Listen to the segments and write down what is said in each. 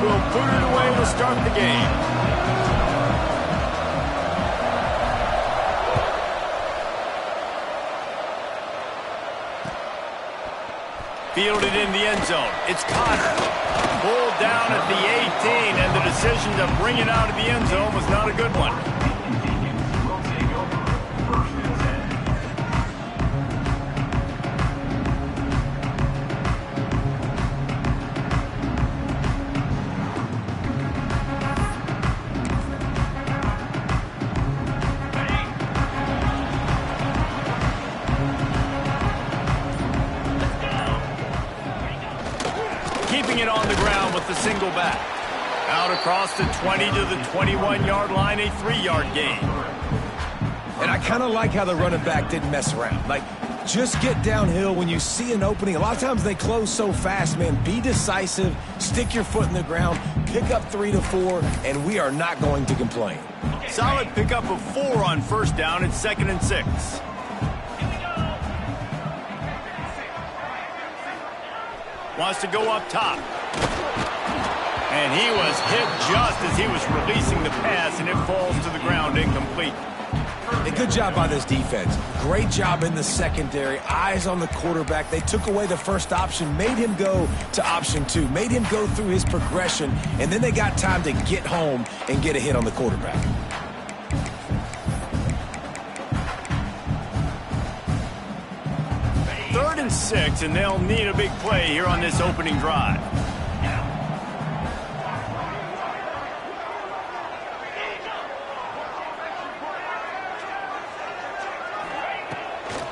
will boot it away to start the game. Fielded in the end zone. It's Connor. Pulled down at the 18, and the decision to bring it out of the end zone was not a good one. Keeping it on the ground with the single back. Out across the 20 to the 21-yard line, a 3-yard gain. And I kind of like how the running back didn't mess around. Like, just get downhill when you see an opening. A lot of times they close so fast, man. Be decisive, stick your foot in the ground, pick up 3 to 4, and we are not going to complain. Solid pickup of 4 on first down. It's 2nd and 6. Wants to go up top. And he was hit just as he was releasing the pass, and it falls to the ground incomplete. A good job by this defense. Great job in the secondary. Eyes on the quarterback. They took away the first option, made him go to option 2, made him go through his progression, and then they got time to get home and get a hit on the quarterback. Third and 6, and they'll need a big play here on this opening drive.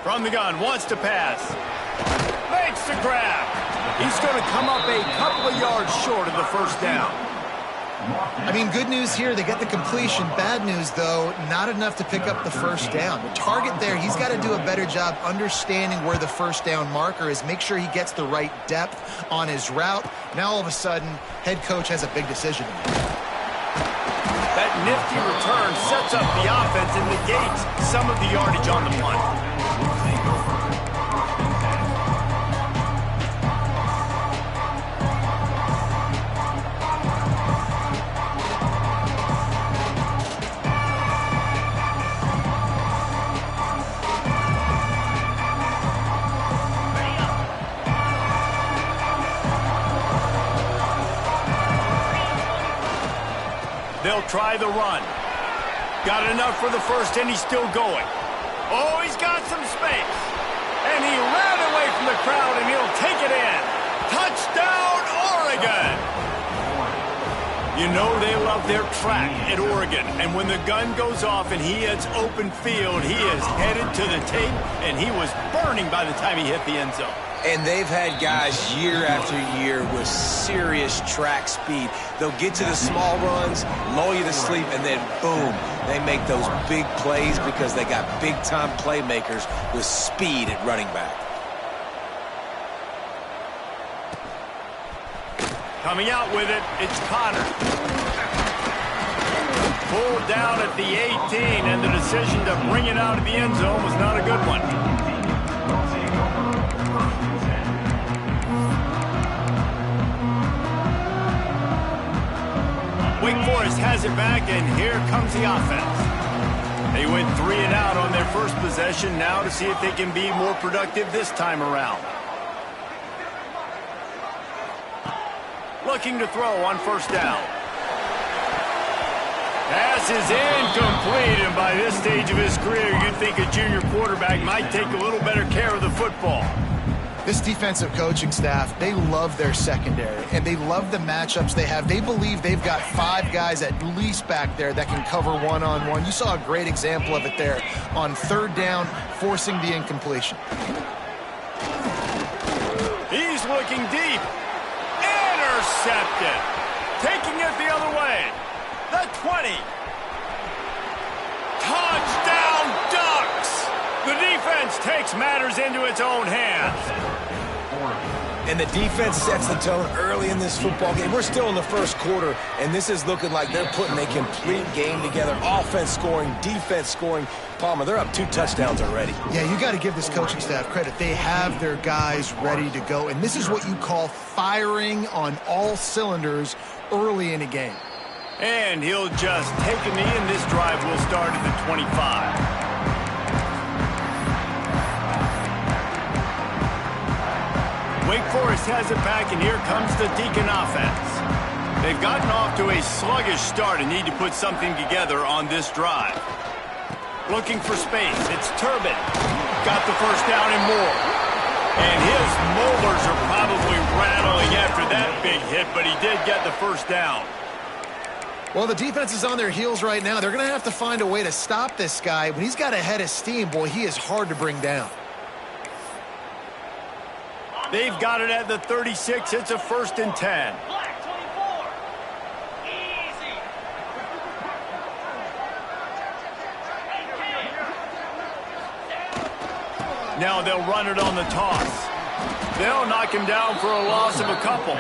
From the gun, wants to pass. Makes the grab. He's going to come up a couple of yards short of the first down. I mean, good news here, they get the completion. Bad news, though, not enough to pick up the first down. The target there, he's got to do a better job understanding where the first down marker is, make sure he gets the right depth on his route. Now, all of a sudden, head coach has a big decision to make. That nifty return sets up the offense and negates some of the yardage on the punt. They'll try the run. Got enough for the first, and he's still going. Oh, he's got some space. And he ran away from the crowd, and he'll take it in. Touchdown, Oregon! You know they love their track at Oregon. And when the gun goes off and he hits open field, he is headed to the tape, and he was burning by the time he hit the end zone. And they've had guys year after year with serious track speed. They'll get to the small runs, lull you to sleep, and then boom, they make those big plays because they got big-time playmakers with speed at running back. Coming out with it, it's Connor. Pulled down at the 18, and the decision to bring it out of the end zone was not a good one. Wake Forest has it back, and here comes the offense. They went 3 and out on their first possession, now to see if they can be more productive this time around. Looking to throw on first down. Pass is incomplete, and by this stage of his career, you'd think a junior quarterback might take a little better care of the football. This defensive coaching staff, they love their secondary, and they love the matchups they have. They believe they've got 5 guys at least back there that can cover one-on-one. You saw a great example of it there on third down, forcing the incompletion. He's looking deep. Intercepted. Taking it the other way. The 20. Touchdown, Ducks! The defense takes matters into its own hands. And the defense sets the tone early in this football game. We're still in the first quarter, and this is looking like they're putting a complete game together. Offense scoring, defense scoring. Palmer, they're up 2 touchdowns already. Yeah, you got to give this coaching staff credit. They have their guys ready to go, and this is what you call firing on all cylinders early in a game. And he'll just take a knee, and this drive will start at the 25. Wake Forest has it back, and here comes the Deacon offense. They've gotten off to a sluggish start and need to put something together on this drive. Looking for space. It's Turbin. Got the first down and more. And his molars are probably rattling after that big hit, but he did get the first down. Well, the defense is on their heels right now. They're going to have to find a way to stop this guy. When he's got a head of steam, boy, he is hard to bring down. They've got it at the 36. It's a 1st and 10. Now they'll run it on the toss. They'll knock him down for a loss of a couple.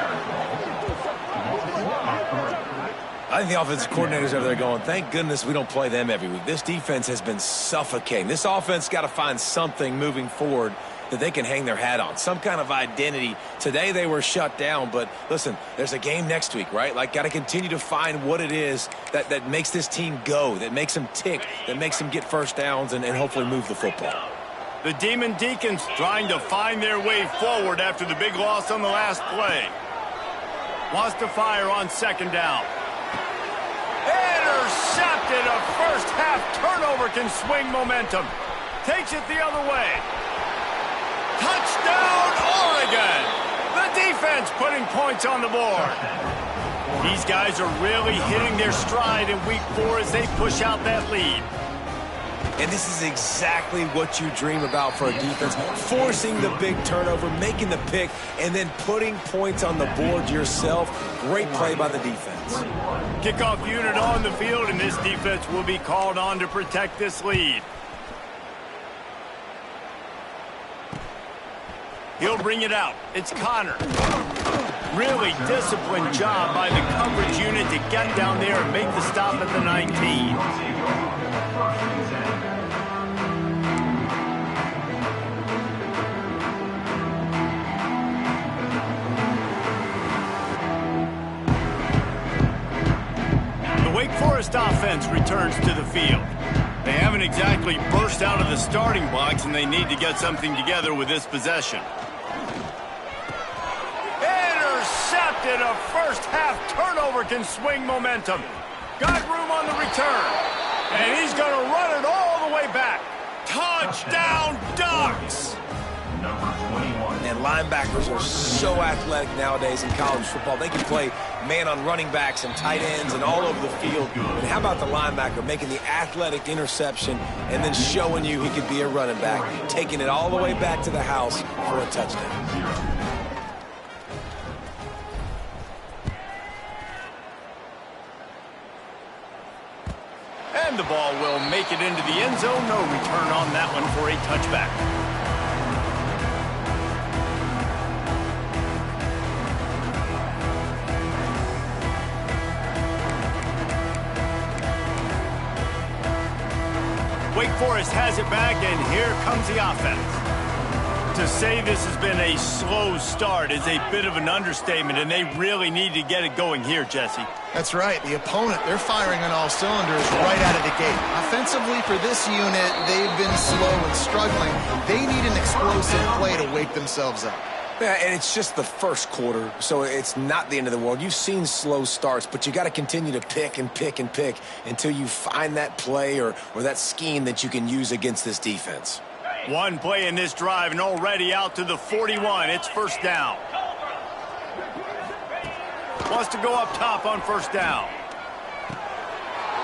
I think the offensive coordinators over there going, thank goodness we don't play them every week. This defense has been suffocating. This offense got to find something moving forward that they can hang their hat on, some kind of identity. Today they were shut down, but listen, there's a game next week, right? Like, got to continue to find what it is that makes this team go, that makes them tick, that makes them get first downs and hopefully move the football. The Demon Deacons trying to find their way forward after the big loss on the last play. Wants to fire on 2nd down. Intercepted. A first-half turnover can swing momentum. Takes it the other way. Touchdown, Oregon! The defense putting points on the board. These guys are really hitting their stride in week 4 as they push out that lead. And this is exactly what you dream about for a defense. Forcing the big turnover, making the pick, and then putting points on the board yourself. Great play by the defense. Kickoff unit on the field, and this defense will be called on to protect this lead. He'll bring it out. It's Connor. Really disciplined job by the coverage unit to get down there and make the stop at the 19. Wake Forest offense returns to the field. They haven't exactly burst out of the starting blocks, and they need to get something together with this possession. Intercepted. A first-half turnover can swing momentum. Got room on the return. And he's going to run it all the way back. Touchdown, Ducks! And linebackers are so athletic nowadays in college football. They can play man on running backs and tight ends and all over the field. And how about the linebacker making the athletic interception and then showing you he could be a running back, taking it all the way back to the house for a touchdown. And the ball will make it into the end zone. No return on that one for a touchback. Wake Forest has it back, and here comes the offense. To say this has been a slow start is a bit of an understatement, and they really need to get it going here, Jesse. That's right. The opponent, they're firing on all cylinders right out of the gate. Offensively, for this unit, they've been slow and struggling. They need an explosive play to wake themselves up. Yeah, and it's just the first quarter, so it's not the end of the world. You've seen slow starts, but you got to continue to pick and pick and pick until you find that play or that scheme that you can use against this defense. One play in this drive, and already out to the 41. It's first down. Wants to go up top on first down.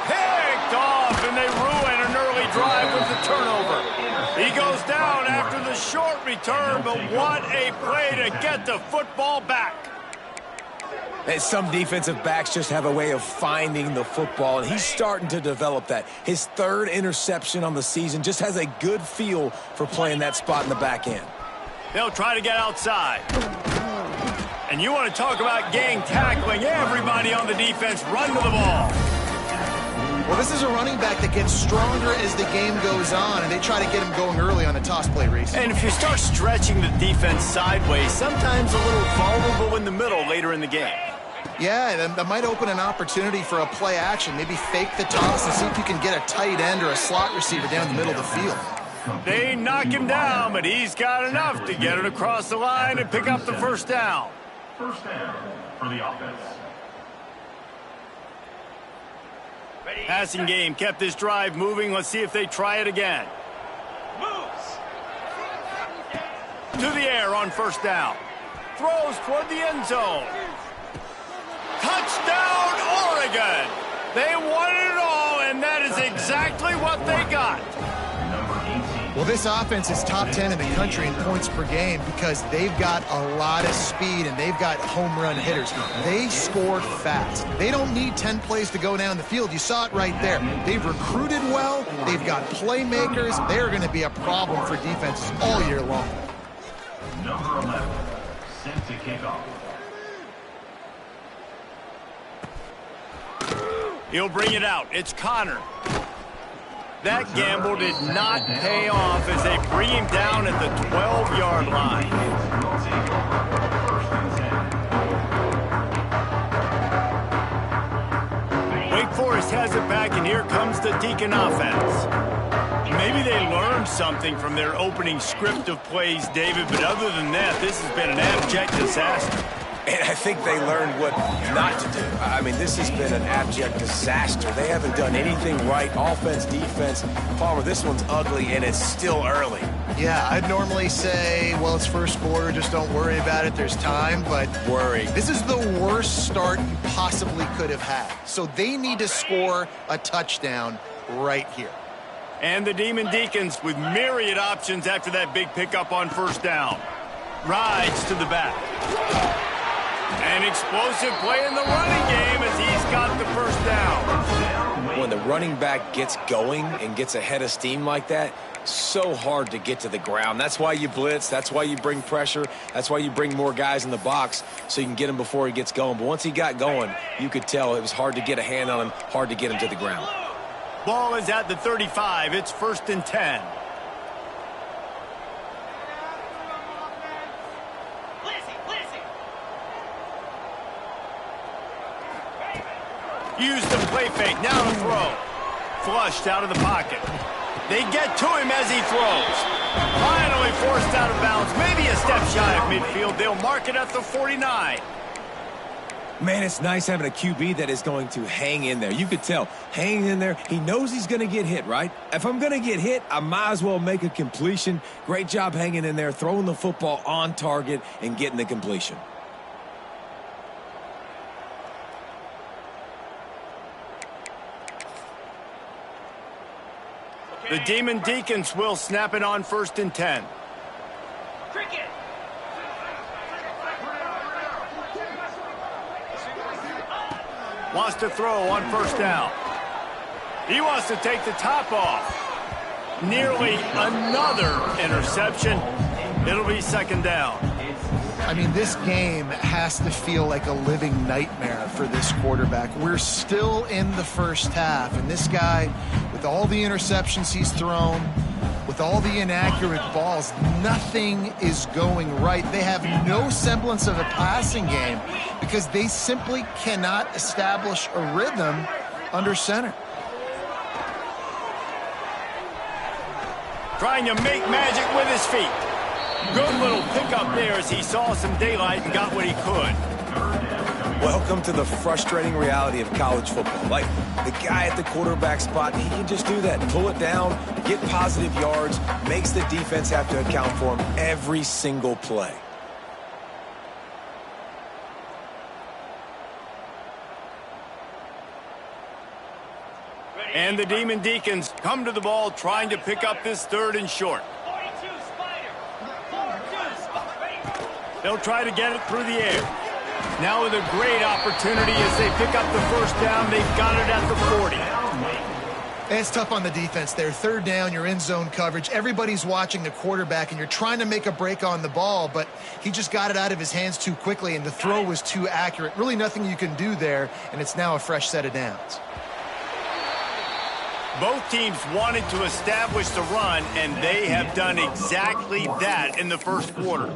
Picked off, and they ruin an early drive with the turnover. He goes down after the short return, but what a play to get the football back. And some defensive backs just have a way of finding the football, and he's starting to develop that. His 3rd interception on the season, just has a good feel for playing that spot in the back end. They'll try to get outside. And you want to talk about gang tackling, everybody on the defense run to the ball. Well, this is a running back that gets stronger as the game goes on, and they try to get him going early on a toss play, Reese. And if you start stretching the defense sideways, sometimes a little vulnerable in the middle later in the game. Yeah, that might open an opportunity for a play action. Maybe fake the toss and see if you can get a tight end or a slot receiver down the middle of the field. They knock him down, but he's got enough to get it across the line and pick up the first down. First down for the offense. Passing game kept this drive moving. Let's see if they try it again. Moves. To the air on first down. Throws toward the end zone. Touchdown, Oregon! They won it all, and that is exactly what they got. Well, this offense is top 10 in the country in points per game because they've got a lot of speed and they've got home run hitters. They score fast. They don't need 10 plays to go down the field. You saw it right there. They've recruited well. They've got playmakers. They're going to be a problem for defenses all year long. Number 11, set to kick off. He'll bring it out. It's Connor. That gamble did not pay off as they bring him down at the 12-yard line. Wake Forest has it back, and here comes the Deacon offense. Maybe they learned something from their opening script of plays, David, but other than that, this has been an abject disaster. And I think they learned what not to do. I mean, this has been an abject disaster. They haven't done anything right, offense, defense. Palmer, this one's ugly, and it's still early. Yeah, I'd normally say, well, it's first quarter, just don't worry about it, there's time, but Worry. This is the worst start you possibly could have had. So they need to score a touchdown right here. And the Demon Deacons with myriad options after that big pickup on first down. Rides to the back. An explosive play in the running game as he's got the first down. When the running back gets going and gets ahead of steam like that, so hard to get to the ground. That's why you blitz. That's why you bring pressure. That's why you bring more guys in the box so you can get him before he gets going. But once he got going, you could tell it was hard to get a hand on him, hard to get him to the ground. Ball is at the 35. It's 1st and 10. Used the play fake, now to throw. Flushed out of the pocket. They get to him as he throws. Finally forced out of bounds, maybe a step shy of midfield. They'll mark it at the 49. Man, it's nice having a QB that is going to hang in there. You could tell, hanging in there, he knows he's going to get hit, right? If I'm going to get hit, I might as well make a completion. Great job hanging in there, throwing the football on target and getting the completion. The Demon Deacons will snap it on 1st and 10. Cricket. Wants to throw on first down. He wants to take the top off. Nearly another interception. It'll be 2nd down. I mean, this game has to feel like a living nightmare for this quarterback. We're still in the first half, and this guy, with all the interceptions he's thrown, with all the inaccurate balls, nothing is going right. They have no semblance of a passing game because they simply cannot establish a rhythm under center. Trying to make magic with his feet. Good little pickup there as he saw some daylight and got what he could. Welcome to the frustrating reality of college football. Like, the guy at the quarterback spot, he can just do that. Pull it down, get positive yards, makes the defense have to account for him every single play. And the Demon Deacons come to the ball trying to pick up this 3rd and short. They'll try to get it through the air. Now with a great opportunity as they pick up the first down. They've got it at the 40. It's tough on the defense there. Third down, you're in zone coverage. Everybody's watching the quarterback, and you're trying to make a break on the ball, but he just got it out of his hands too quickly, and the throw was too accurate. Really nothing you can do there, and it's now a fresh set of downs. Both teams wanted to establish the run, and they have done exactly that in the first quarter.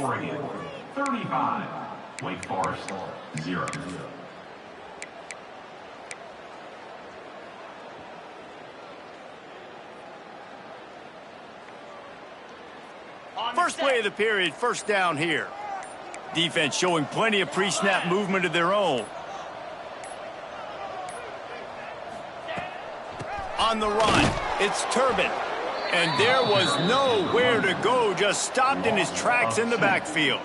Oregon, 35. Wake Forest, 0. First play of the period, first down here. Defense showing plenty of pre-snap movement of their own. On the run, it's Turbin. And there was nowhere to go, just stopped in his tracks in the backfield.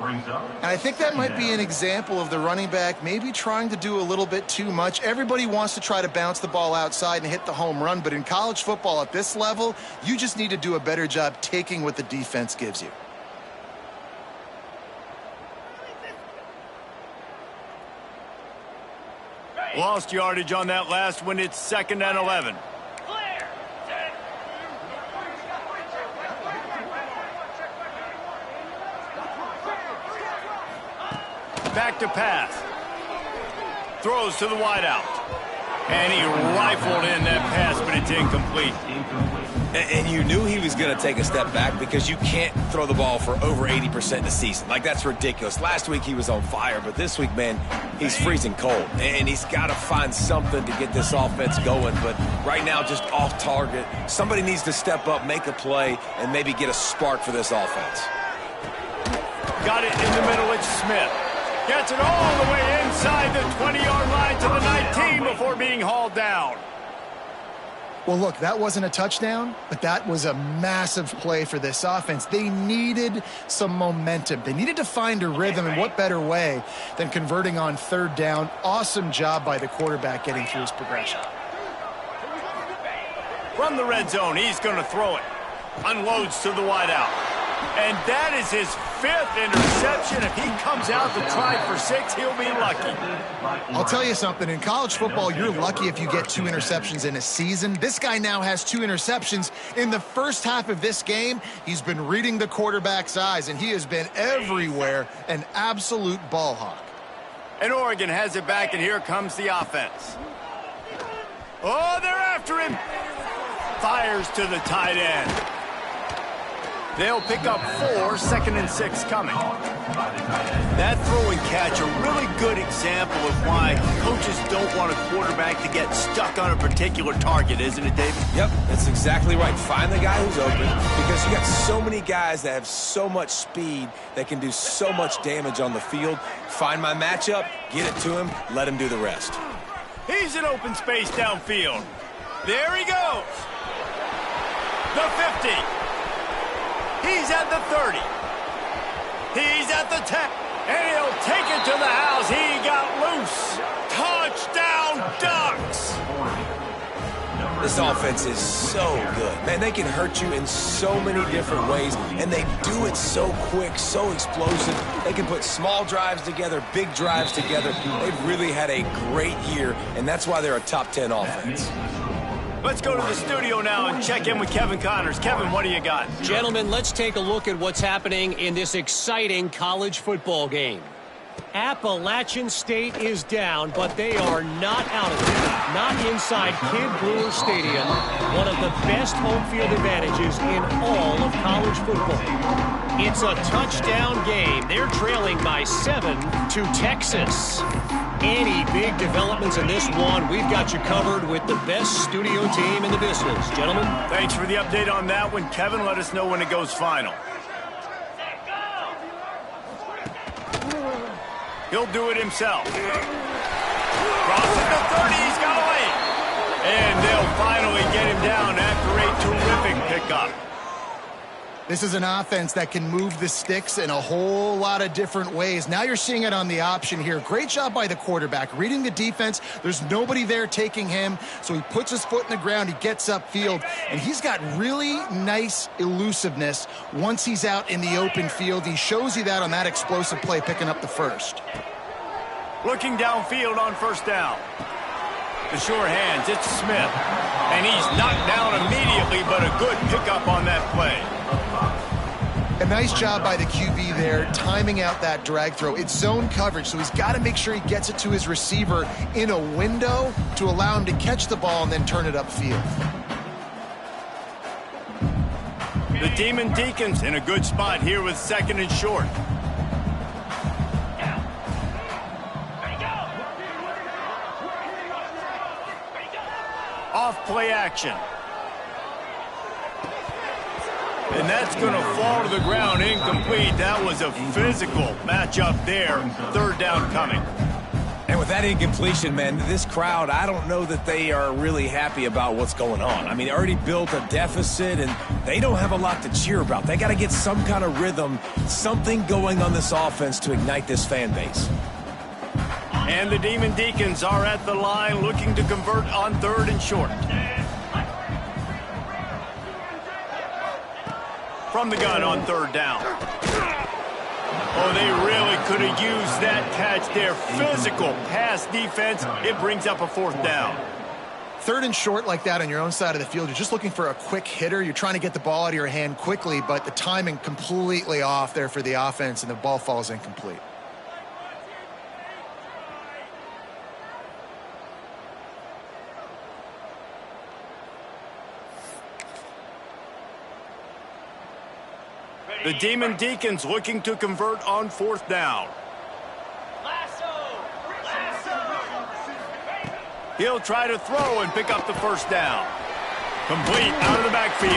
And I think that might be an example of the running back maybe trying to do a little bit too much. Everybody wants to try to bounce the ball outside and hit the home run, but in college football at this level, you just need to do a better job taking what the defense gives you. Lost yardage on that last one. It's 2nd and 11. Back to pass. Throws to the wideout. And he rifled in that pass, but it's incomplete. And you knew he was going to take a step back because you can't throw the ball for over 80% in a season. Like, that's ridiculous. Last week he was on fire, but this week, man, he's freezing cold. And he's got to find something to get this offense going. But right now, just off target. Somebody needs to step up, make a play, and maybe get a spark for this offense. Got it in the middle. It's Smith. Gets it all the way inside the 20-yard line to the 19 before being hauled down. Well, look, that wasn't a touchdown, but that was a massive play for this offense. They needed some momentum. They needed to find a rhythm, and what better way than converting on third down. Awesome job by the quarterback getting through his progression. From the red zone, he's going to throw it. Unloads to the wideout. And that is his 5th interception. If he comes out to try for 6, he'll be lucky. I'll tell you something. In college football, you're lucky if you get 2 interceptions in a season. This guy now has 2 interceptions. In the first half of this game, he's been reading the quarterback's eyes, and he has been everywhere, an absolute ball hawk. And Oregon has it back, and here comes the offense. Oh, they're after him. Fires to the tight end. They'll pick up 4, 2nd and 6 coming. That throw and catch, a really good example of why coaches don't want a quarterback to get stuck on a particular target, isn't it, David? Yep, that's exactly right. Find the guy who's open, because you got so many guys that have so much speed that can do so much damage on the field. Find my matchup, get it to him, let him do the rest. He's in open space downfield. There he goes. The 50. He's at the 30. He's at the 10. And he'll take it to the house. He got loose. Touchdown, Ducks. This offense is so good. Man, they can hurt you in so many different ways, and they do it so quick, so explosive. They can put small drives together, big drives together. They've really had a great year, and that's why they're a top 10 offense. Let's go to the studio now and check in with Kevin Connors. Kevin, what do you got? Gentlemen, let's take a look at what's happening in this exciting college football game. Appalachian State is down, but they are not out of it. Not inside Kid Brewer Stadium, one of the best home field advantages in all of college football. It's a touchdown game. They're trailing by 7 to Texas. Any big developments in this one, we've got you covered with the best studio team in the business. Gentlemen. Thanks for the update on that one. Kevin, let us know when it goes final. He'll do it himself. Crosses the 30, he's got away. And they'll finally get him down after a terrific pickup. This is an offense that can move the sticks in a whole lot of different ways. Now you're seeing it on the option here. Great job by the quarterback. Reading the defense, there's nobody there taking him, so he puts his foot in the ground, he gets upfield, and he's got really nice elusiveness once he's out in the open field. He shows you that on that explosive play, picking up the first. Looking downfield on first down. The sure hands, it's Smith. And he's knocked down immediately, but a good pickup on that play. A nice job by the QB there, timing out that drag throw. It's zone coverage, so he's got to make sure he gets it to his receiver in a window to allow him to catch the ball and then turn it upfield. The Demon Deacons in a good spot here with 2nd and short. Off play action. And that's going to fall to the ground incomplete. That was a physical matchup there. 3rd down coming. And with that incompletion, man, this crowd, I don't know that they are really happy about what's going on. I mean, they already built a deficit, and they don't have a lot to cheer about. They got to get some kind of rhythm, something going on this offense to ignite this fan base. And the Demon Deacons are at the line looking to convert on 3rd and short. From the gun on 3rd down. Oh, they really could have used that catch there. Physical pass defense. It brings up a 4th down. 3rd and short like that on your own side of the field. You're just looking for a quick hitter. You're trying to get the ball out of your hand quickly, but the timing completely off there for the offense, and the ball falls incomplete. The Demon Deacons looking to convert on 4th down. He'll try to throw and pick up the 1st down. Complete out of the backfield.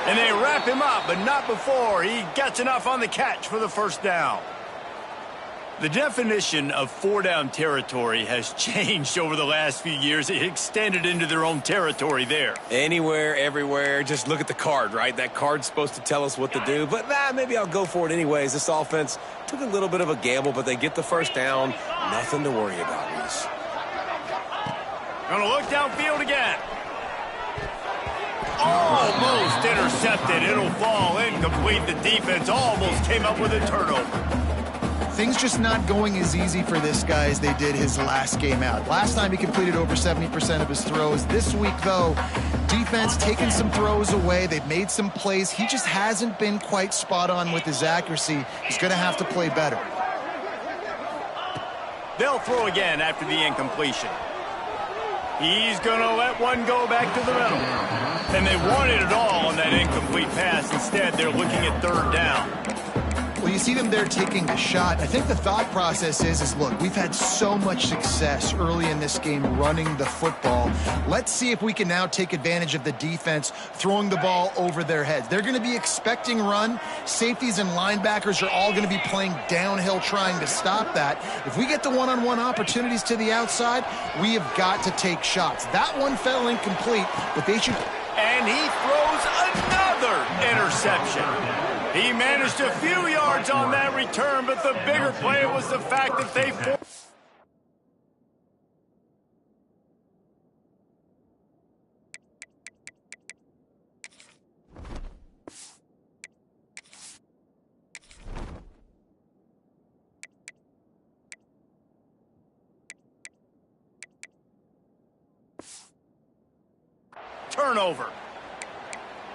And they wrap him up, but not before he gets enough on the catch for the 1st down. The definition of 4-down territory has changed over the last few years. It extended into their own territory there. Anywhere, everywhere, just look at the card, right? That card's supposed to tell us what to do, but maybe I'll go for it anyways. This offense took a little bit of a gamble, but they get the 1st down. Nothing to worry about, Reese. Gonna look downfield again. Almost intercepted. It'll fall incomplete. The defense almost came up with a turnover. Things just not going as easy for this guy as they did his last game out. Last time he completed over 70% of his throws. This week, though, defense taking some throws away. They've made some plays. He just hasn't been quite spot on with his accuracy. He's going to have to play better. They'll throw again after the incompletion. He's going to let one go back to the middle. And they wanted it all on that incomplete pass. Instead, they're looking at 3rd down. Well, you see them there taking the shot. I think the thought process is look, we've had so much success early in this game running the football. Let's see if we can now take advantage of the defense throwing the ball over their heads. They're going to be expecting run. Safeties and linebackers are all going to be playing downhill trying to stop that. If we get the one-on-one opportunities to the outside, we have got to take shots. That one fell incomplete, but they should... And he throws another interception. He managed a few yards on that return, but the bigger play was the fact that they... Turnover.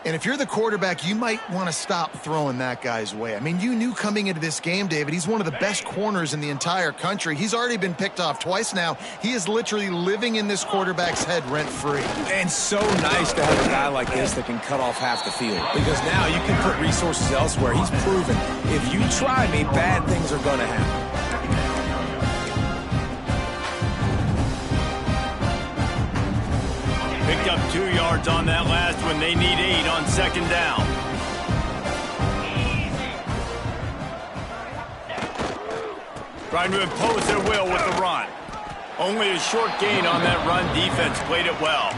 And if you're the quarterback, you might want to stop throwing that guy's way. I mean, you knew coming into this game, David, he's one of the best corners in the entire country. He's already been picked off twice now. He is literally living in this quarterback's head rent-free. And so nice to have a guy like this that can cut off half the field. Because now you can put resources elsewhere. He's proven, if you try me, bad things are going to happen. Picked up 2 yards on that last one. They need 8 on 2nd down. Trying to impose their will with the run. Only a short gain on that run. Defense played it well.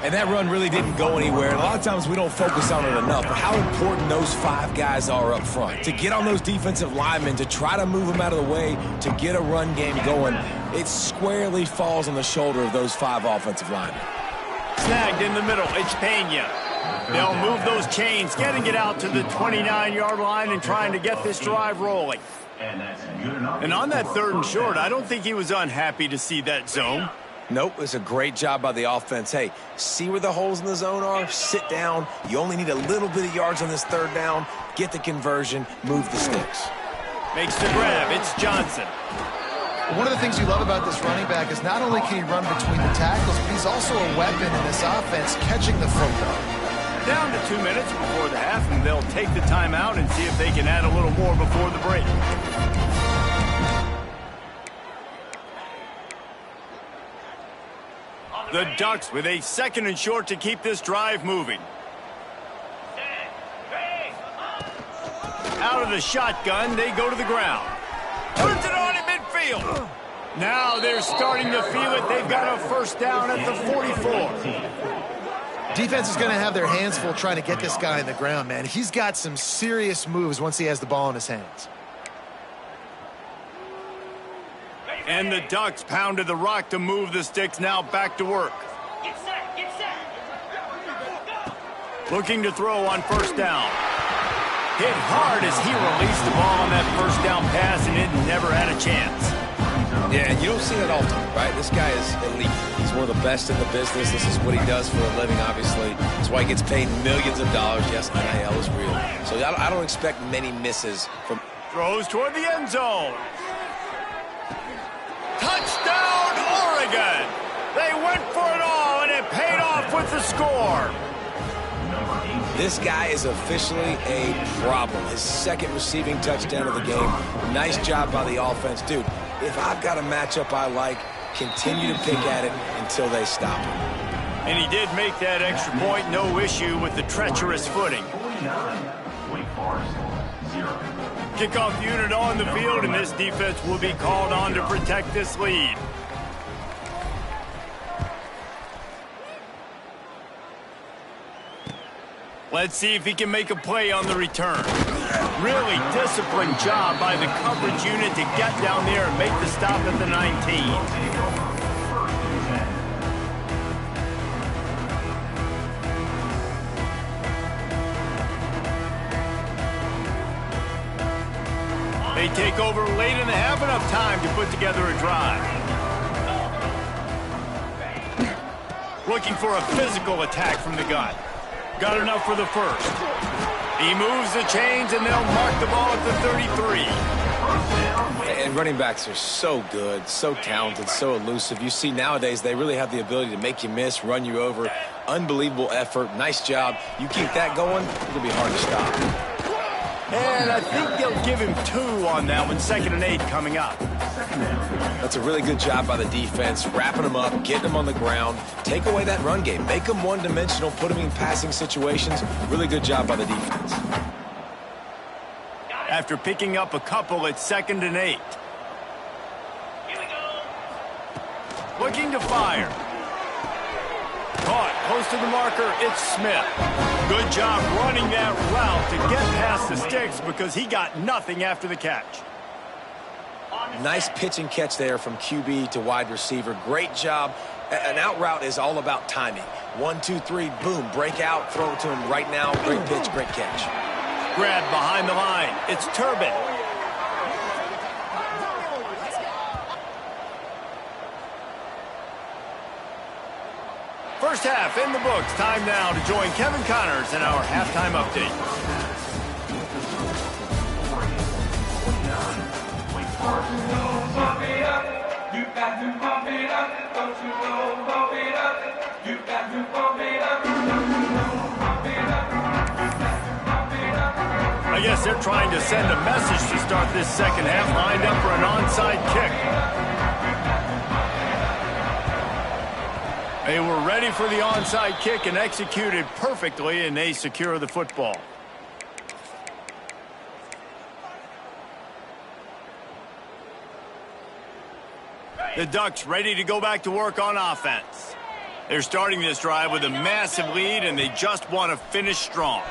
And that run really didn't go anywhere. And a lot of times we don't focus on it enough. But how important those 5 guys are up front. To get on those defensive linemen, to try to move them out of the way, to get a run game going, it squarely falls on the shoulder of those 5 offensive linemen. Snagged in the middle. It's Pena. They'll move those chains, getting it out to the 29-yard line and trying to get this drive rolling. And on that 3rd and short, I don't think he was unhappy to see that zone. Nope, it's a great job by the offense. Hey, see where the holes in the zone are? Sit down. You only need a little bit of yards on this third down. Get the conversion. Move the sticks. Makes the grab. It's Johnson. One of the things you love about this running back is not only can he run between the tackles, but he's also a weapon in this offense catching the football. Down to 2 minutes before the half, and they'll take the timeout and see if they can add a little more before the break. The Ducks with a 2nd and short to keep this drive moving. Out of the shotgun, they go to the ground. Turns it on in midfield. Now they're starting to feel it. They've got a first down at the 44. Defense is going to have their hands full trying to get this guy in the ground, man. He's got some serious moves once he has the ball in his hands. And the Ducks pounded the rock to move the sticks, now back to work. Get set, get set. Looking to throw on first down. Hit hard as he released the ball on that first down pass, and it never had a chance. Yeah, and you don't see that often, right? This guy is elite. He's one of the best in the business. This is what he does for a living, obviously. That's why he gets paid millions of dollars. Yes, NIL is real. So I don't expect many misses from... Throws toward the end zone. Touchdown, Oregon! They went for it all, and it paid off with the score. This guy is officially a problem. His 2nd receiving touchdown of the game. Nice job by the offense. Dude, if I've got a matchup I like, continue to pick at it until they stop him. And he did make that extra point, no issue with the treacherous footing. Kickoff unit on the field, and this defense will be called on to protect this lead. Let's see if he can make a play on the return. Really disciplined job by the coverage unit to get down there and make the stop at the 19. They take over late and they have enough time to put together a drive. Looking for a physical attack from the gun. Got enough for the first. He moves the chains, and they'll mark the ball at the 33. And running backs are so good, so talented, so elusive. You see nowadays they really have the ability to make you miss, run you over. Unbelievable effort. Nice job. You keep that going, it'll be hard to stop. And I think they'll give him 2 on that one. 2nd and 8 coming up. That's a really good job by the defense, wrapping them up, getting them on the ground. Take away that run game. Make them one-dimensional, put them in passing situations. Really good job by the defense. After picking up a couple, it's 2nd and 8. Looking to fire. Caught close to the marker, it's Smith. Good job running that route to get past the sticks because he got nothing after the catch. Nice pitch and catch there from QB to wide receiver. Great job. An out route is all about timing. 1, 2, 3, boom, break out, throw it to him right now. Great pitch, great catch. Grab behind the line. It's Turbin. First half in the books. Time now to join Kevin Connors in our halftime update. I guess they're trying to send a message to start this second half, lined up for an onside kick. They were ready for the onside kick and executed perfectly, and they secure the football. The Ducks ready to go back to work on offense. They're starting this drive with a massive lead, and they just want to finish strong.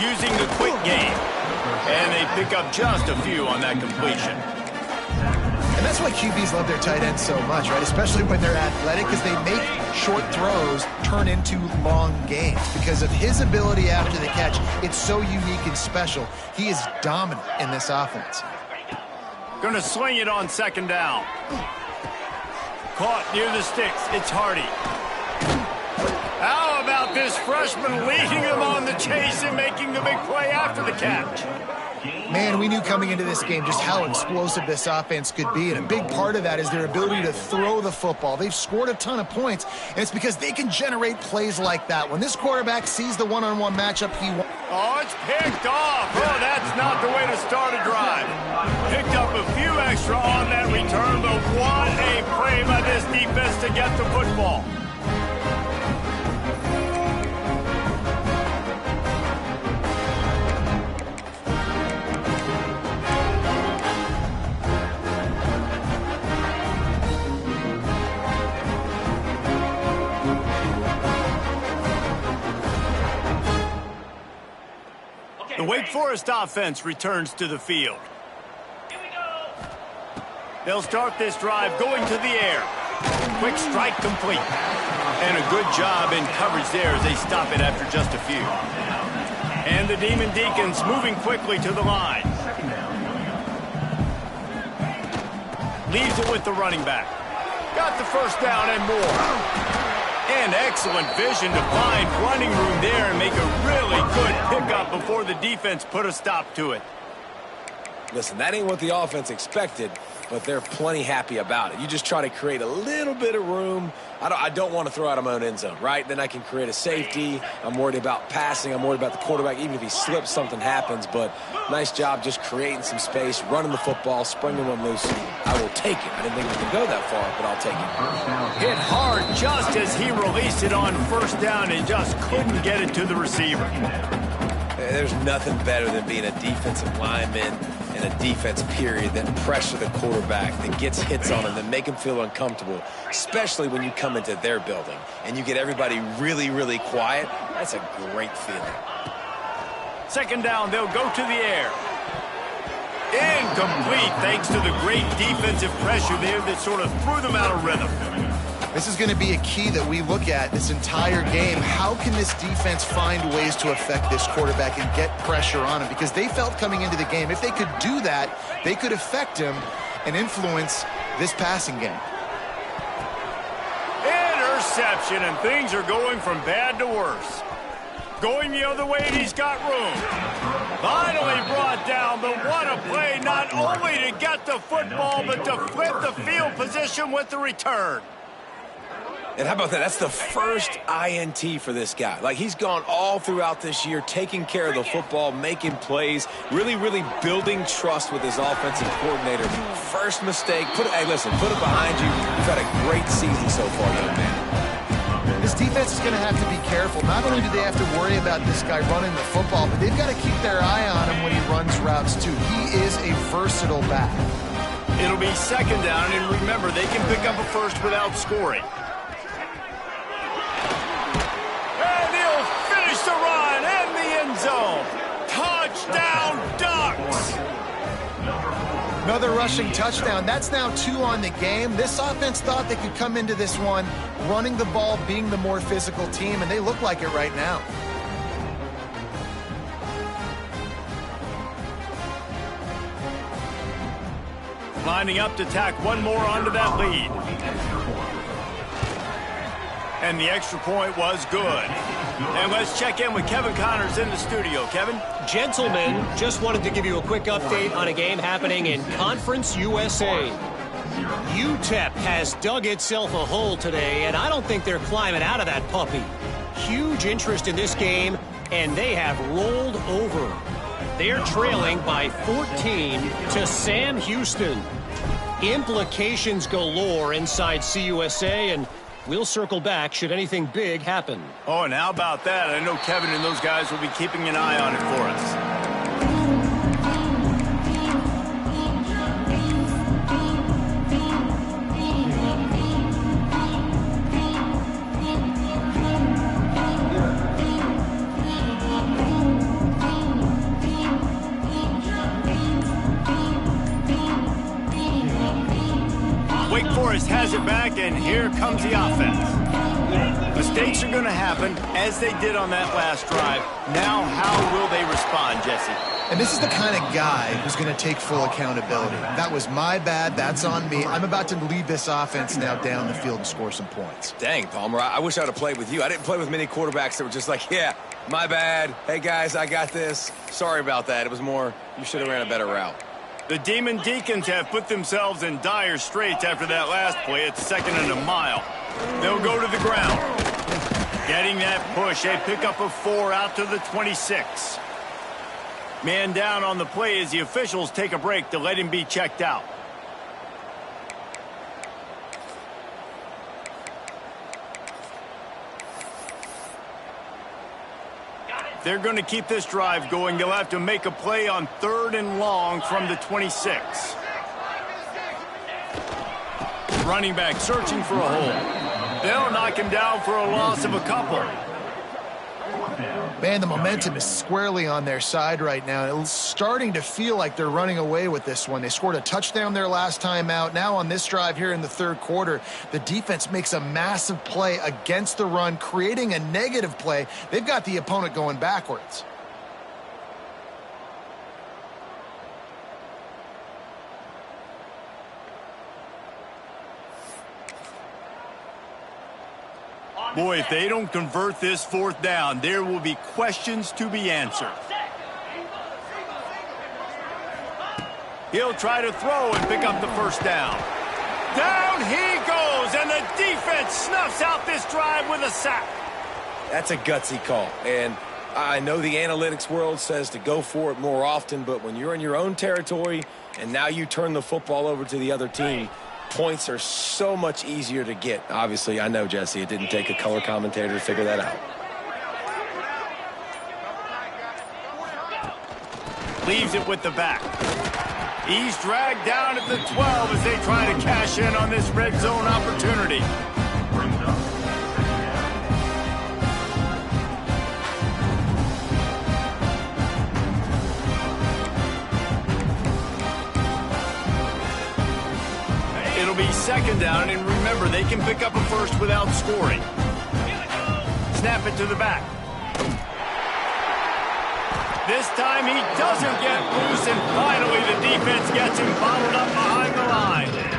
Using the quick game, and they pick up just a few on that completion. And that's why QBs love their tight ends so much, right? Especially when they're athletic, because they make short throws turn into long gains. Because of his ability after the catch, it's so unique and special. He is dominant in this offense. Gonna sling it on second down. Caught near the sticks. It's Hardy. How about this freshman leading them on the chase and making the big play after the catch? Man, we knew coming into this game just how explosive this offense could be, and a big part of that is their ability to throw the football. They've scored a ton of points, and it's because they can generate plays like that. When this quarterback sees the one-on-one matchup he wants. Oh, it's picked off. Oh, that's not the way to start a drive. Picked up a few extra on that return, but what a play by this defense to get the football. The Wake Forest offense returns to the field. Here we go. They'll start this drive going to the air. Quick strike complete. And a good job in coverage there as they stop it after just a few. And the Demon Deacons moving quickly to the line. Leaves it with the running back. Got the first down and more. And excellent vision to find running room there and make a really good pickup before the defense put a stop to it. Listen, that ain't what the offense expected, but they're plenty happy about it. You just try to create a little bit of room. I don't want to throw out of my own end zone, right? Then I can create a safety. I'm worried about passing. I'm worried about the quarterback. Even if he slips, something happens. But nice job just creating some space, running the football, springing one loose. I will take it. I didn't think we could go that far, but I'll take it. Hit hard just as he released it on first down and just couldn't get it to the receiver. There's nothing better than being a defensive lineman and a defense period that pressure the quarterback, that gets hits on him, that make him feel uncomfortable, especially when you come into their building and you get everybody really, really quiet. That's a great feeling. Second down, they'll go to the air. Incomplete thanks to the great defensive pressure there that sort of threw them out of rhythm. This is going to be a key that we look at this entire game. How can this defense find ways to affect this quarterback and get pressure on him? Because they felt coming into the game, if they could do that, they could affect him and influence this passing game. Interception, and things are going from bad to worse. Going the other way, and he's got room. Finally brought down, but what a play, not only to get the football, but to flip the field position with the return. And how about that? That's the first INT for this guy. Like, he's gone all throughout this year, taking care of the football, making plays, really, really building trust with his offensive coordinator. First mistake. Hey, listen, put it behind you. You've had a great season so far, young man. This defense is going to have to be careful. Not only do they have to worry about this guy running the football, but they've got to keep their eye on him when he runs routes, too. He is a versatile back. It'll be second down, and remember, they can pick up a first without scoring. The run and the end zone. Touchdown, Ducks! Another rushing touchdown. That's now 2 on the game. This offense thought they could come into this one running the ball, being the more physical team, and they look like it right now. Lining up to tack one more onto that lead. And the extra point was good. And let's check in with Kevin Connors in the studio. Kevin? Gentlemen, just wanted to give you a quick update on a game happening in Conference USA. UTEP has dug itself a hole today, and I don't think they're climbing out of that puppy. Huge interest in this game, and they have rolled over. They're trailing by 14 to Sam Houston. Implications galore inside CUSA, and we'll circle back should anything big happen. Oh, and how about that? I know Kevin and those guys will be keeping an eye on it for us. Wake Forest has it back, and here comes the offense. Mistakes are going to happen, as they did on that last drive. Now, how will they respond, Jesse? And this is the kind of guy who's going to take full accountability. That was my bad. That's on me. I'm about to lead this offense now down the field and score some points. Dang, Palmer, I wish I would have played with you. I didn't play with many quarterbacks that were just like, yeah, my bad. Hey, guys, I got this. Sorry about that. It was more, you should have ran a better route. The Demon Deacons have put themselves in dire straits after that last play. It's 2nd and a mile. They'll go to the ground. Getting that push, a pickup of 4 out to the 26. Man down on the play as the officials take a break to let him be checked out. They're going to keep this drive going. They'll have to make a play on 3rd and long from the 26. Running back searching for a hole. They'll knock him down for a loss of a couple. Man, the momentum is squarely on their side right now. It's starting to feel like they're running away with this one. They scored a touchdown their last time out. Now on this drive here in the 3rd quarter, the defense makes a massive play against the run, creating a negative play. They've got the opponent going backwards. Boy, if they don't convert this 4th down, there will be questions to be answered. He'll try to throw and pick up the 1st down. Down he goes, and the defense snuffs out this drive with a sack. That's a gutsy call, and I know the analytics world says to go for it more often, but when you're in your own territory and now you turn the football over to the other team, points are so much easier to get. Obviously, I know, Jesse, it didn't take a color commentator to figure that out. Leaves it with the back. He's dragged down at the 12 as they try to cash in on this red zone opportunity. It'll be 2nd down, and remember, they can pick up a 1st without scoring. Snap it to the back. This time he doesn't get loose, and finally the defense gets him bottled up behind the line.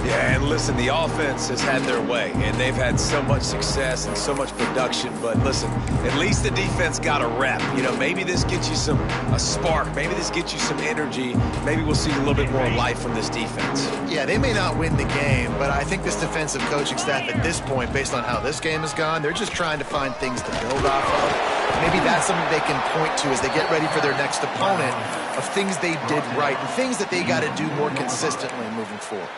Yeah, and listen, the offense has had their way, and they've had so much success and so much production. But listen, at least the defense got a rep. You know, maybe this gets you a spark. Maybe this gets you some energy. Maybe we'll see a little bit more life from this defense. Yeah, they may not win the game, but I think this defensive coaching staff at this point, based on how this game has gone, they're just trying to find things to build off of. Maybe that's something they can point to as they get ready for their next opponent, of things they did right and things that they got to do more consistently moving forward.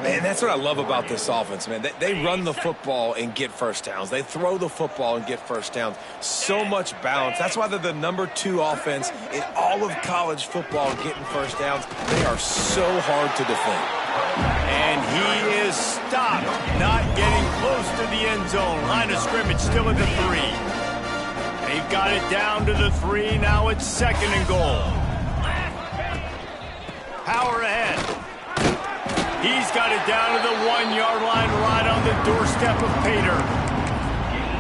Man, that's what I love about this offense, man. They run the football and get 1st downs. They throw the football and get 1st downs. So much balance. That's why they're the #2 offense in all of college football getting 1st downs. They are so hard to defend. And he is stopped, not getting close to the end zone. Line of scrimmage still at the 3. They've got it down to the 3. Now it's 2nd and goal. Power ahead. He's got it down to the 1-yard line, right on the doorstep of Pater.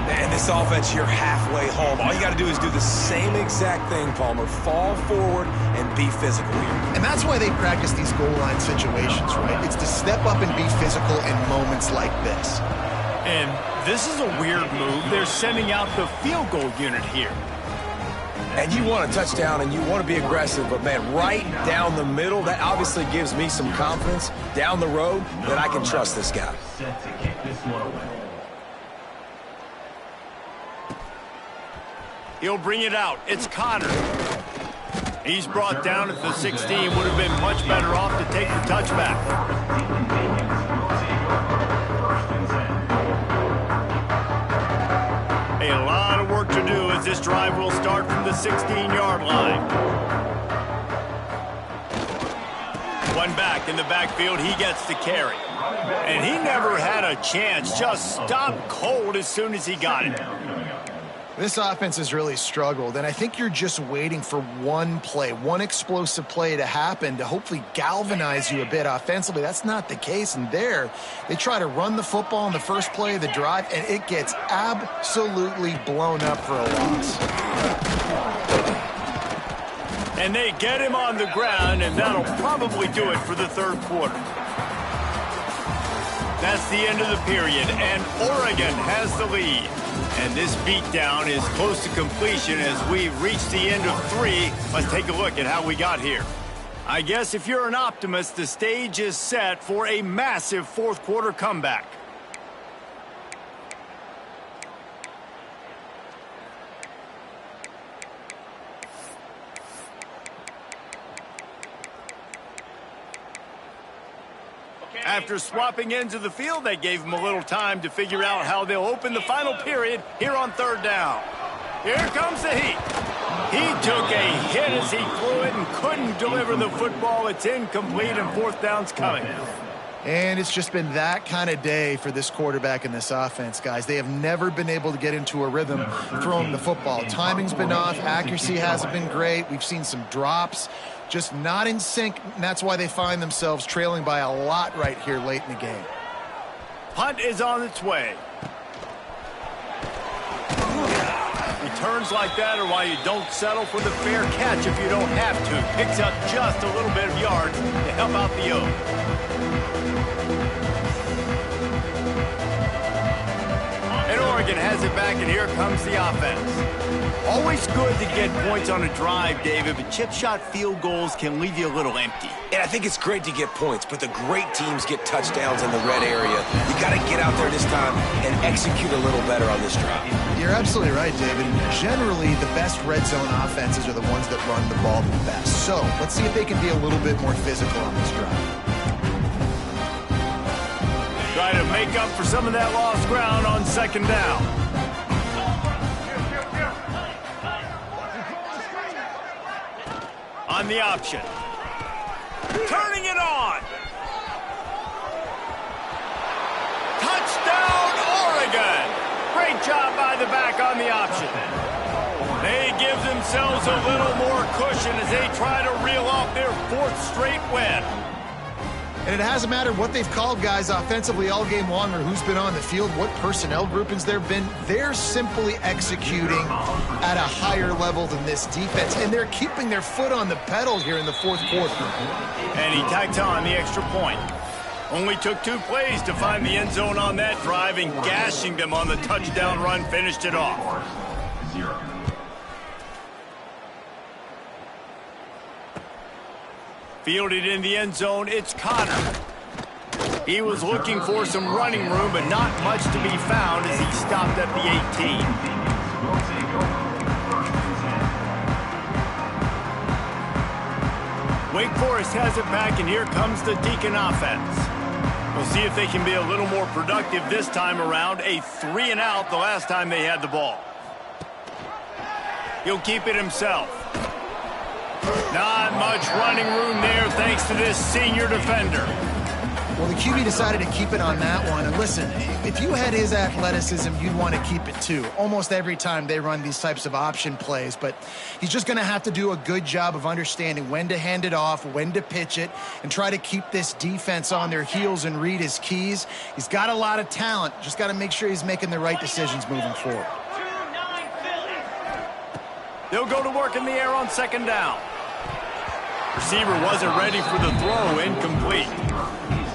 Man, this offense, you're halfway home. All you got to do is do the same exact thing, Palmer. Fall forward and be physical here. And that's why they practice these goal line situations, right? It's to step up and be physical in moments like this. And this is a weird move. They're sending out the field goal unit here. And you want a touchdown and you want to be aggressive, but man, right down the middle, that obviously gives me some confidence down the road that I can trust this guy. Set to kick this one away. He'll bring it out. It's Connor. He's brought down at the 16. Would have been much better off to take the touchback. A lot of work to do as this drive will start from the 16-yard line. One back in the backfield, he gets the carry. And he never had a chance, just stopped cold as soon as he got it. This offense has really struggled, and I think you're just waiting for one play, one explosive play to happen to hopefully galvanize you a bit offensively. That's not the case, and there, they try to run the football in the first play of the drive, and it gets absolutely blown up for a loss. And they get him on the ground, and that'll probably do it for the third quarter. That's the end of the period, and Oregon has the lead. And this beatdown is close to completion as we reach the end of 3. Let's take a look at how we got here. I guess if you're an optimist, the stage is set for a massive fourth quarter comeback. After swapping ends of the field, they gave him a little time to figure out how they'll open the final period here on third down. Here comes the heat. He took a hit as he threw it and couldn't deliver the football. It's incomplete and fourth down's coming. And it's just been that kind of day for this quarterback and this offense, guys. They have never been able to get into a rhythm throwing the football. Timing's been off. Accuracy hasn't been great. We've seen some drops. Just not in sync, and that's why they find themselves trailing by a lot right here late in the game. Punt is on its way. Returns like that are why you don't settle for the fair catch if you don't have to. Picks up just a little bit of yards to help out the O. And Oregon has it back, and here comes the offense. Always good to get points on a drive, David, but chip shot field goals can leave you a little empty. And I think it's great to get points, but the great teams get touchdowns in the red area. You got to get out there this time and execute a little better on this drive. You're absolutely right, David. Generally, the best red zone offenses are the ones that run the ball the best. So let's see if they can be a little bit more physical on this drive. Try to make up for some of that lost ground on second down. On the option. Turning it on. Touchdown, Oregon. Great job by the back on the option. They give themselves a little more cushion as they try to reel off their fourth straight win. And it hasn't mattered what they've called, guys, offensively all game long, or who's been on the field, what personnel groupings there have been. They're simply executing at a higher level than this defense, and they're keeping their foot on the pedal here in the fourth quarter. And he tacked on the extra point. Only took 2 plays to find the end zone on that drive, and gashing them on the touchdown run finished it off. 0. Fielded in the end zone, it's Connor. He was looking for some running room, but not much to be found as he stopped at the 18. Wake Forest has it back, and here comes the Deacon offense. We'll see if they can be a little more productive this time around. A 3 and out the last time they had the ball. He'll keep it himself. Not much running room there thanks to this senior defender. Well, the QB decided to keep it on that one. And listen, if you had his athleticism, you'd want to keep it too. Almost every time they run these types of option plays. But he's just going to have to do a good job of understanding when to hand it off, when to pitch it, and try to keep this defense on their heels and read his keys. He's got a lot of talent. Just got to make sure he's making the right decisions moving forward. They'll go to work in the air on second down. Receiver wasn't ready for the throw, incomplete.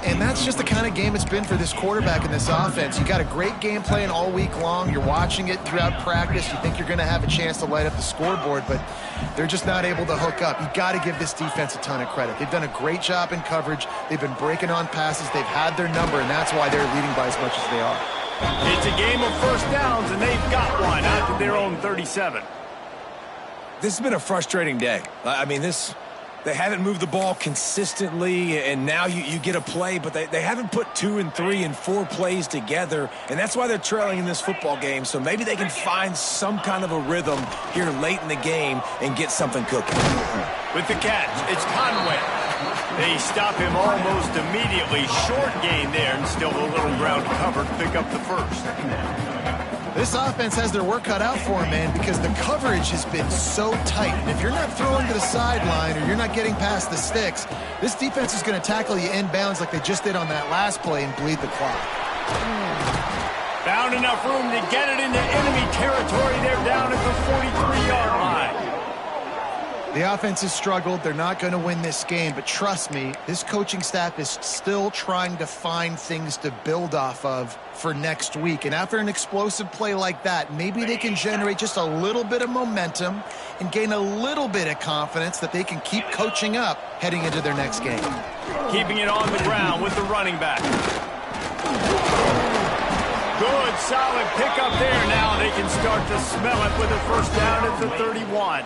And that's just the kind of game it's been for this quarterback in this offense. You got a great game plan all week long. You're watching it throughout practice. You think you're going to have a chance to light up the scoreboard, but they're just not able to hook up. You got to give this defense a ton of credit. They've done a great job in coverage. They've been breaking on passes. They've had their number, and that's why they're leading by as much as they are. It's a game of first downs, and they've got one out to their own 37. This has been a frustrating day. I mean, they haven't moved the ball consistently, and now you get a play, but they haven't put 2 and 3 and 4 plays together, and that's why they're trailing in this football game. So maybe they can find some kind of a rhythm here late in the game and get something cooking. With the catch, it's Conway. They stop him almost immediately. Short gain there, and still a little ground covered to pick up the first. This offense has their work cut out for them, man, because the coverage has been so tight. And if you're not throwing to the sideline or you're not getting past the sticks, this defense is going to tackle you inbounds like they just did on that last play and bleed the clock. Found enough room to get it into enemy territory. They're down at the 43-yard line. The offense has struggled. They're not going to win this game, but trust me, this coaching staff is still trying to find things to build off of for next week. And after an explosive play like that, maybe they can generate just a little bit of momentum and gain a little bit of confidence that they can keep coaching up heading into their next game. Keeping it on the ground with the running back. Good, solid pickup there. Now they can start to smell it with a first down at the 31.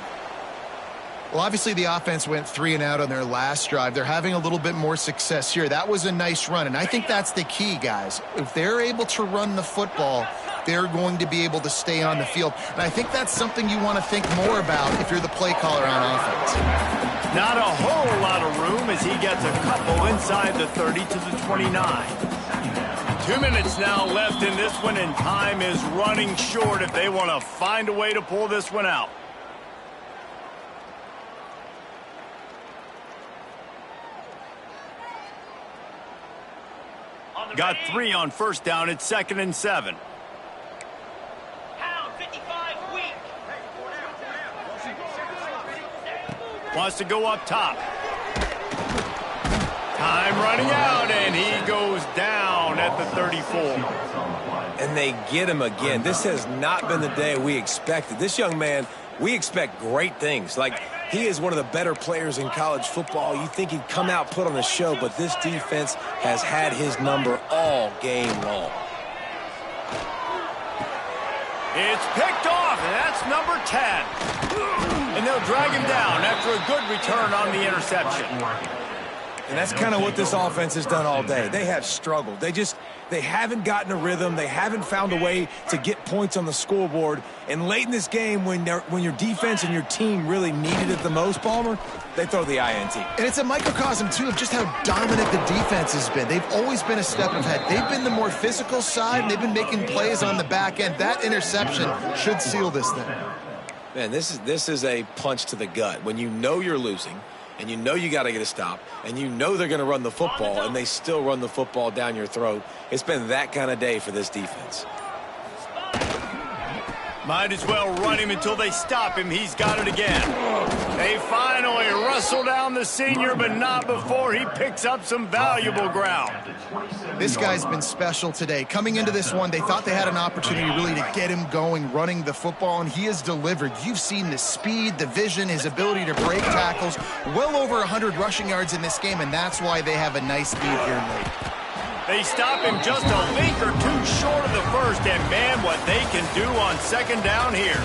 Well, obviously the offense went 3 and out on their last drive. They're having a little bit more success here. That was a nice run, and I think that's the key, guys. If they're able to run the football, they're going to be able to stay on the field. And I think that's something you want to think more about if you're the play caller on offense. Not a whole lot of room as he gets a couple inside the 30 to the 29. 2 minutes now left in this one, and time is running short if they want to find a way to pull this one out. Got 3 on first down. It's 2nd and 7. Wants to go up top. Time running out, and he goes down at the 34. And they get him again. This has not been the day we expected. This young man, we expect great things. Like, he is one of the better players in college football. You think he'd come out, put on a show, but this defense has had his number all game long. It's picked off, and that's number 10. And they'll drag him down after a good return on the interception. And that's kind of what this offense has done all day. They have struggled. They haven't gotten a rhythm. They haven't found a way to get points on the scoreboard. And late in this game, when your defense and your team really needed it the most, Palmer, they throw the INT. And it's a microcosm, too, of just how dominant the defense has been. They've always been a step ahead. They've been the more physical side, and they've been making plays on the back end. That interception should seal this thing. Man, this is a punch to the gut. When you know you're losing, and you know you got to get a stop, and you know they're going to run the football, and they still run the football down your throat. It's been that kind of day for this defense. Might as well run him until they stop him. He's got it again. They finally wrestle down the senior, but not before he picks up some valuable ground. This guy's been special today. Coming into this one, they thought they had an opportunity really to get him going, running the football, and he has delivered. You've seen the speed, the vision, his ability to break tackles. Well over 100 rushing yards in this game, and that's why they have a nice lead here late. They stop him just a link or two short of the first, and man, what they can do on second down here.